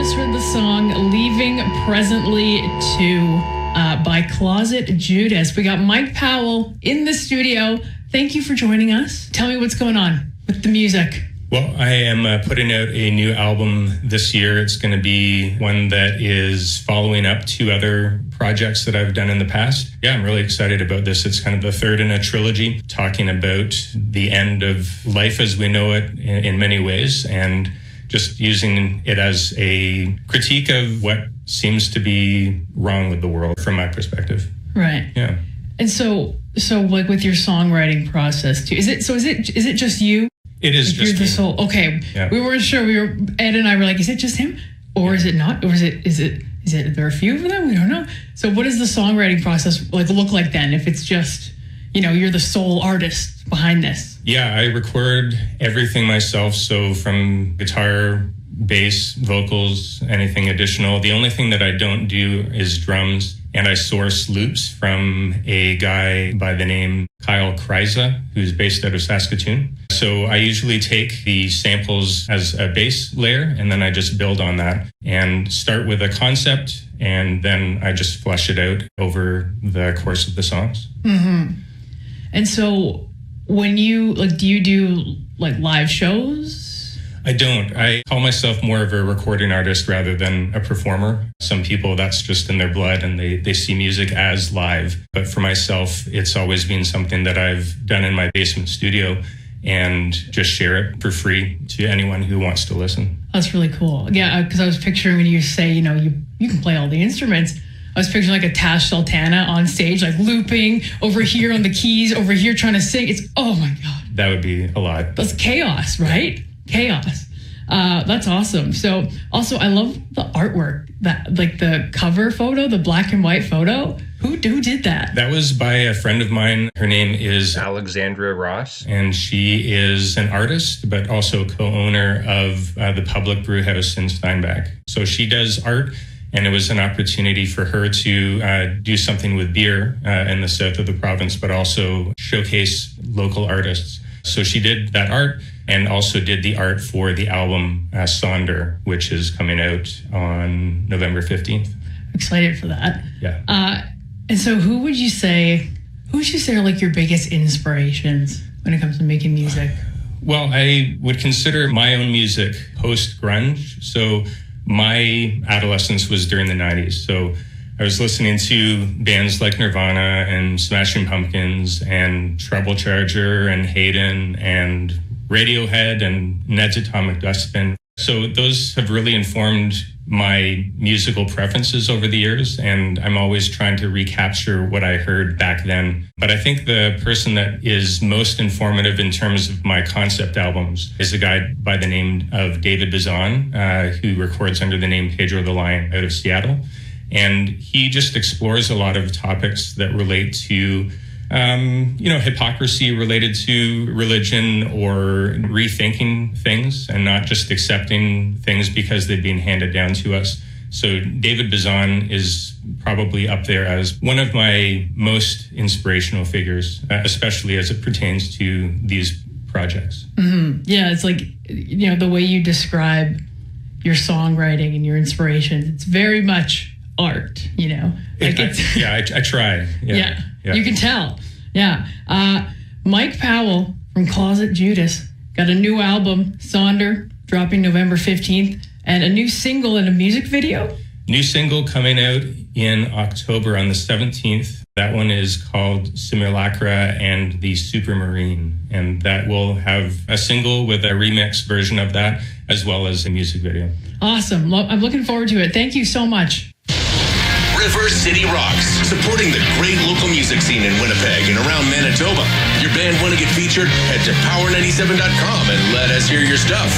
just heard the song Leaving Presently To by closetjudas. We got Mike Powell in the studio. Thank you for joining us. Tell me what's going on with the music. Well, I am putting out a new album this year. It's going to be one that is following up two other projects that I've done in the past. Yeah, I'm really excited about this. It's kind of the third in a trilogy, talking about the end of life as we know it in many ways, and just using it as a critique of what seems to be wrong with the world from my perspective. Right. Yeah. And so like with your songwriting process too, is it just you? It is like just you're the soul. Okay. Yeah. We weren't sure. Ed and I were like, is it just him? Or is it not? Or is it there are a few of them? We don't know. So what does the songwriting process look like then if it's just, you're the sole artist behind this? Yeah, I record everything myself. So from guitar, bass, vocals, anything additional. The only thing that I don't do is drums. And I source loops from a guy by the name krysa, who's based out of Saskatoon. So I usually take the samples as a base layer, and then I just build on that and start with a concept, and then I just flesh it out over the course of the songs. Mm-hmm. And so when you, do you do live shows? I don't. I call myself more of a recording artist rather than a performer. Some people, that's just in their blood and they see music as live. But for myself, it's always been something that I've done in my basement studio and just share it for free to anyone who wants to listen. That's really cool. Yeah, because I was picturing when you say, you can play all the instruments. I was picturing a Tash Sultana on stage, looping over here on the keys, over here trying to sing. It's, oh my God. That would be a lot. That's chaos, right? Chaos. That's awesome. So also I love the artwork, that the cover photo, the black and white photo. Who did that? That was by a friend of mine. Her name is Alexandra, and she is an artist, but also co-owner of the Public Brewhouse in Steinbach. So she does art, and it was an opportunity for her to do something with beer in the south of the province, but also showcase local artists. So she did that art and also did the art for the album SONDER, which is coming out on November 15th. Excited for that. Yeah. And so who would you say are your biggest inspirations when it comes to making music? Well, I would consider my own music post-grunge. So my adolescence was during the 90s. So I was listening to bands like Nirvana and Smashing Pumpkins and Treble Charger and Hayden and Radiohead and Ned's Atomic Dustbin. So those have really informed my musical preferences over the years, and I'm always trying to recapture what I heard back then. But I think the person that is most informative in terms of my concept albums is a guy by the name of David Bazan, who records under the name Pedro the Lion out of Seattle. And he just explores a lot of topics that relate to hypocrisy related to religion or rethinking things and not just accepting things because they've been handed down to us. So David Bazan is probably up there as one of my most inspirational figures, especially as it pertains to these projects. Mm-hmm. Yeah, it's the way you describe your songwriting and your inspirations, it's very much art, I try. Yeah. You can tell. Yeah. Mike Powell from closetjudas got a new album, SONDER, dropping November 15th, and a new single and a music video. New single coming out in October on the 17th. That one is called Simulacra and the Supermarine. And that will have a single with a remix version of that, as well as a music video. Awesome. I'm looking forward to it. Thank you so much. River City Rocks, supporting the great local music scene in Winnipeg and around Manitoba. Your band want to get featured? Head to power97.com and let us hear your stuff.